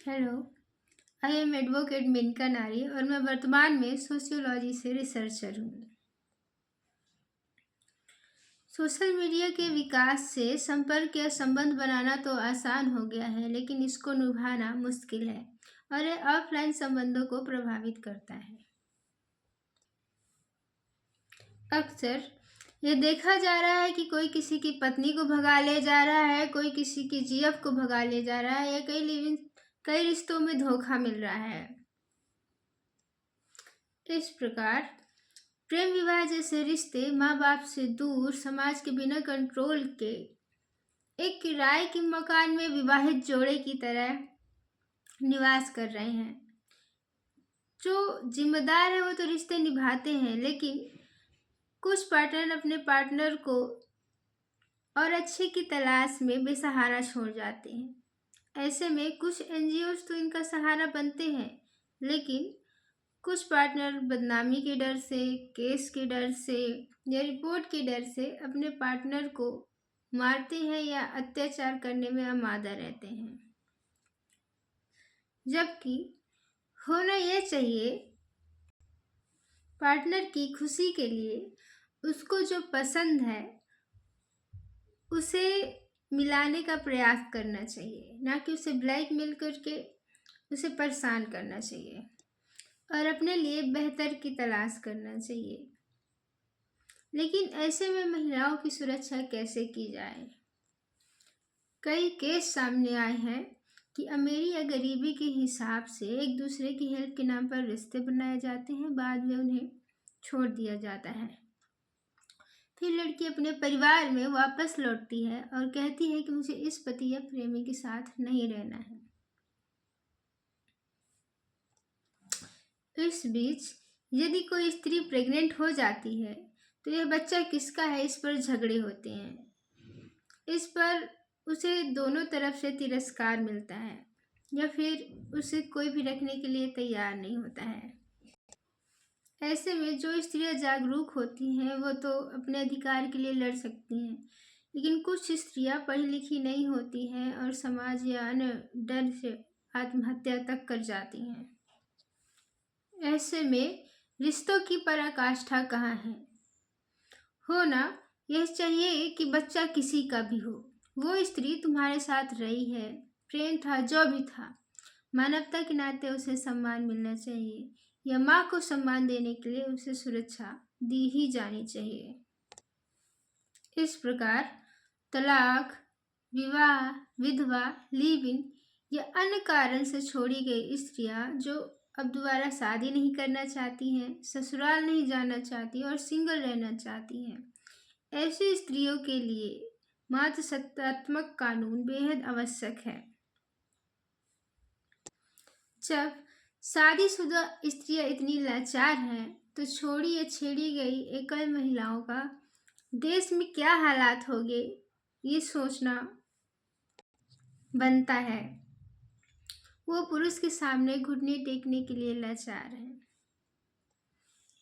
Hello, I am advocate Menka Nari और मैं वर्तमान में सोशियोलॉजी से रिसर्चर हूँ। सोशल मीडिया के विकास से संपर्क या संबंध बनाना तो आसान हो गया है, लेकिन इसको निभाना मुश्किल है और ये ऑफलाइन संबंधों को प्रभावित करता है। अक्सर ये देखा जा रहा है कि कोई किसी की पत्नी को भगा ले जा रहा है, कोई किसी की जीएफ को भगा ले जा रहा है या कई रिश्तों में धोखा मिल रहा है। इस प्रकार प्रेम विवाह जैसे रिश्ते माँ बाप से दूर, समाज के बिना कंट्रोल के एक किराए के मकान में विवाहित जोड़े की तरह निवास कर रहे हैं। जो जिम्मेदार है वो तो रिश्ते निभाते हैं, लेकिन कुछ पार्टनर अपने पार्टनर को और अच्छे की तलाश में बेसहारा छोड़ जाते हैं। ऐसे में कुछ एनजीओज तो इनका सहारा बनते हैं, लेकिन कुछ पार्टनर बदनामी के डर से, केस के डर से या रिपोर्ट के डर से अपने पार्टनर को मारते हैं या अत्याचार करने में आमादा रहते हैं। जबकि होना यह चाहिए, पार्टनर की खुशी के लिए उसको जो पसंद है उसे मिलाने का प्रयास करना चाहिए, ना कि उसे ब्लैकमेल करके उसे परेशान करना चाहिए और अपने लिए बेहतर की तलाश करना चाहिए। लेकिन ऐसे में महिलाओं की सुरक्षा कैसे की जाए? कई केस सामने आए हैं कि अमीरी या गरीबी के हिसाब से एक दूसरे की हेल्प के नाम पर रिश्ते बनाए जाते हैं, बाद में उन्हें छोड़ दिया जाता है। फिर लड़की अपने परिवार में वापस लौटती है और कहती है कि मुझे इस पति या प्रेमी के साथ नहीं रहना है। इस बीच यदि कोई स्त्री प्रेग्नेंट हो जाती है तो यह बच्चा किसका है, इस पर झगड़े होते हैं। इस पर उसे दोनों तरफ से तिरस्कार मिलता है या फिर उसे कोई भी रखने के लिए तैयार नहीं होता है। ऐसे में जो स्त्रियां जागरूक होती हैं वो तो अपने अधिकार के लिए लड़ सकती हैं, लेकिन कुछ स्त्रियां पढ़ी लिखी नहीं होती हैं और समाज या अन्य डर से आत्महत्या तक कर जाती हैं। ऐसे में रिश्तों की पराकाष्ठा कहाँ है? होना यह चाहिए कि बच्चा किसी का भी हो, वो स्त्री तुम्हारे साथ रही है, प्रेम था, जो भी था, मानवता के नाते उसे सम्मान मिलना चाहिए या माँ को सम्मान देने के लिए उसे सुरक्षा दी ही जानी चाहिए। इस प्रकार तलाक, विवाह, विधवा, लिव इन या अन्य कारण से छोड़ी गई स्त्रियां जो अब दोबारा शादी नहीं करना चाहती हैं, ससुराल नहीं जाना चाहती और सिंगल रहना चाहती हैं, ऐसी स्त्रियों के लिए मातृसत्तात्मक कानून बेहद आवश्यक है। जब शादीशुदा स्त्रियां इतनी लाचार हैं तो छोड़ी या छेड़ी गई एकल महिलाओं का देश में क्या हालात होंगे, ये सोचना बनता है। वो पुरुष के सामने घुटने टेकने के लिए लाचार है।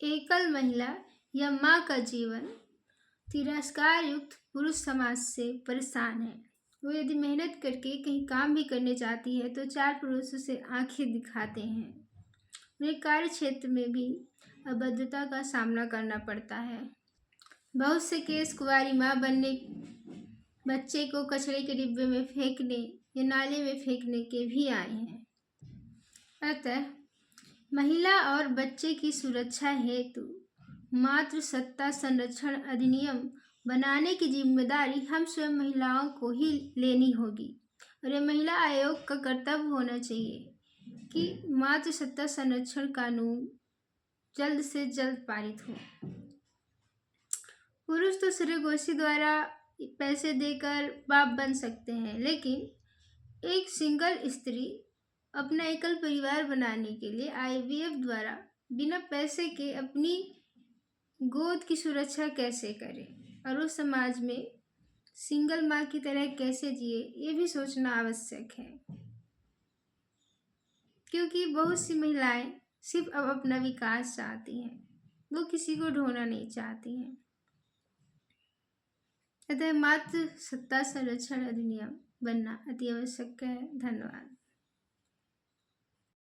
एकल महिला या माँ का जीवन तिरस्कार युक्त पुरुष समाज से परेशान है। वो यदि मेहनत करके कहीं काम भी करने जाती है तो चार पुरुष उसे आंखें दिखाते हैं। उन्हें कार्य क्षेत्र में भी अभद्रता का सामना करना पड़ता है। बहुत से केस कुंवारी माँ बनने, बच्चे को कचरे के डिब्बे में फेंकने या नाले में फेंकने के भी आए हैं। अतः महिला और बच्चे की सुरक्षा हेतु मातृसत्ता संरक्षण अधिनियम बनाने की जिम्मेदारी हम स्वयं महिलाओं को ही लेनी होगी और यह महिला आयोग का कर्तव्य होना चाहिए कि मातृसत्ता संरक्षण कानून जल्द से जल्द पारित हो। पुरुष तो सरेगोशी द्वारा पैसे देकर बाप बन सकते हैं, लेकिन एक सिंगल स्त्री अपना एकल परिवार बनाने के लिए आईवीएफ द्वारा बिना पैसे के अपनी गोद की सुरक्षा कैसे करे और उस समाज में सिंगल माँ की तरह कैसे जिए, ये भी सोचना आवश्यक है। क्योंकि बहुत सी महिलाएं सिर्फ अब अपना विकास चाहती हैं, वो किसी को ढोना नहीं चाहती हैं। अतः मातृसत्ता संरक्षण अधिनियम बनना अति आवश्यक है। धन्यवाद।